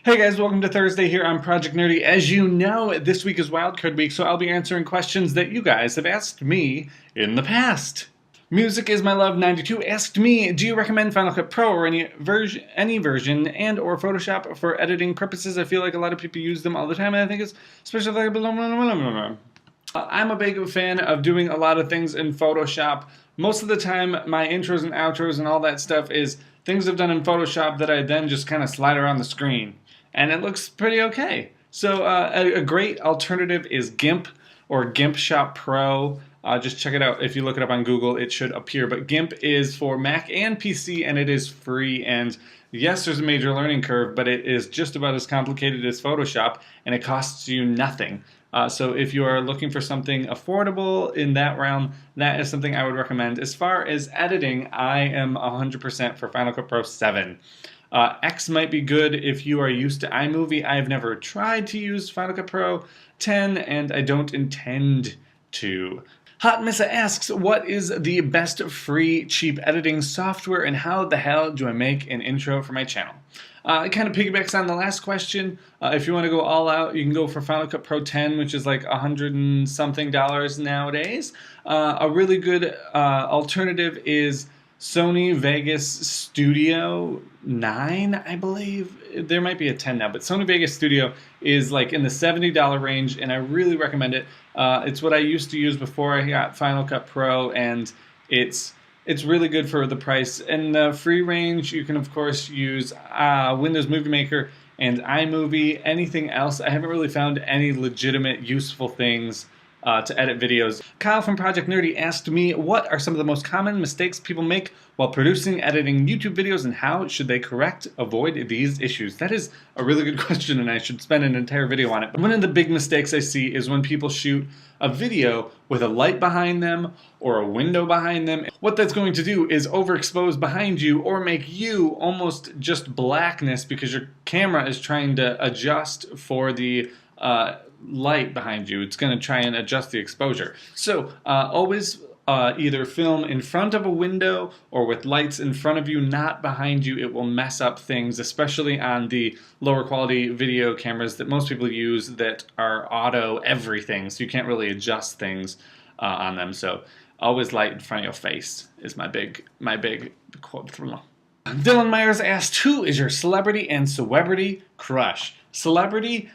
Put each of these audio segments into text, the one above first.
Hey guys, welcome to Thursday here on Project Nerdy. As you know, this week is Wildcard Week, so I'll be answering questions that you guys have asked me in the past. Music is My Love 92 asked me, do you recommend Final Cut Pro or any version and or Photoshop for editing purposes? I feel like a lot of people use them all the time, and I think it's especially like I'm a big fan of doing a lot of things in Photoshop. Most of the time, my intros and outros and all that stuff is things I've done in Photoshop that I then just kind of slide around the screen. And it looks pretty okay. So a great alternative is GIMP or GIMP Shop Pro. Just check it out. If you look it up on Google, it should appear. But GIMP is for Mac and PC, and it is free. And yes, there's a major learning curve, but it is just about as complicated as Photoshop, and it costs you nothing. So if you are looking for something affordable in that realm, that is something I would recommend. As far as editing, I am 100% for Final Cut Pro 7. X might be good if you are used to iMovie. I've never tried to use Final Cut Pro 10, and I don't intend to. Hot Missa asks, what is the best free, cheap editing software, and how the hell do I make an intro for my channel? It kind of piggybacks on the last question. If you want to go all out, you can go for Final Cut Pro 10, which is like $100 and something nowadays. A really good alternative is Sony Vegas Studio 9, I believe. There might be a 10 now, but Sony Vegas Studio is like in the $70 range, and I really recommend it. It's what I used to use before I got Final Cut Pro, and it's really good for the price. In the free range, you can of course use Windows Movie Maker and iMovie. Anything else, I haven't really found any legitimate useful things to edit videos. Kyle from Project Nerdy asked me, what are some of the most common mistakes people make while producing, editing YouTube videos, and how should they avoid these issues? That is a really good question, and I should spend an entire video on it. But one of the big mistakes I see is when people shoot a video with a light behind them or a window behind them. What that's going to do is overexpose behind you or make you almost just blackness because your camera is trying to adjust for the light behind you. It's going to try and adjust the exposure. So always either film in front of a window or with lights in front of you, not behind you. It will mess up things, especially on the lower quality video cameras that most people use that are auto everything, so you can't really adjust things on them. So always light in front of your face is my big quote. Dylan Myers asked, who is your celebrity and celebrity crush? Celebrity,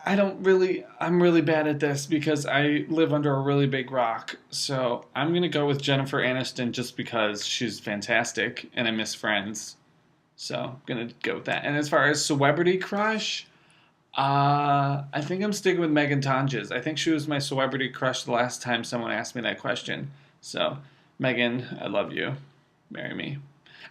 I'm really bad at this because I live under a really big rock. So I'm going to go with Jennifer Aniston just because she's fantastic and I miss Friends. So I'm going to go with that. And as far as celebrity crush, I think I'm sticking with Megan Tonjes. I think she was my celebrity crush the last time someone asked me that question. So Megan, I love you. Marry me.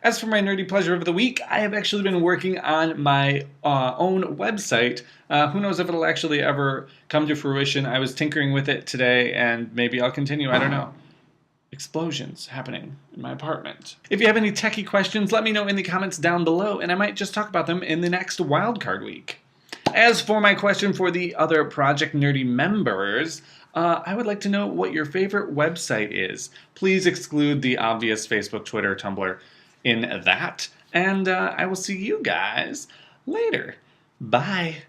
As for my nerdy pleasure of the week, I have actually been working on my own website. Who knows if it'll actually ever come to fruition. I was tinkering with it today, and maybe I'll continue. I don't know. Explosions happening in my apartment. If you have any techie questions, let me know in the comments down below, and I might just talk about them in the next Wildcard Week. As for my question for the other Project Nerdy members, I would like to know what your favorite website is. Please exclude the obvious Facebook, Twitter, Tumblr in that. And I will see you guys later. Bye.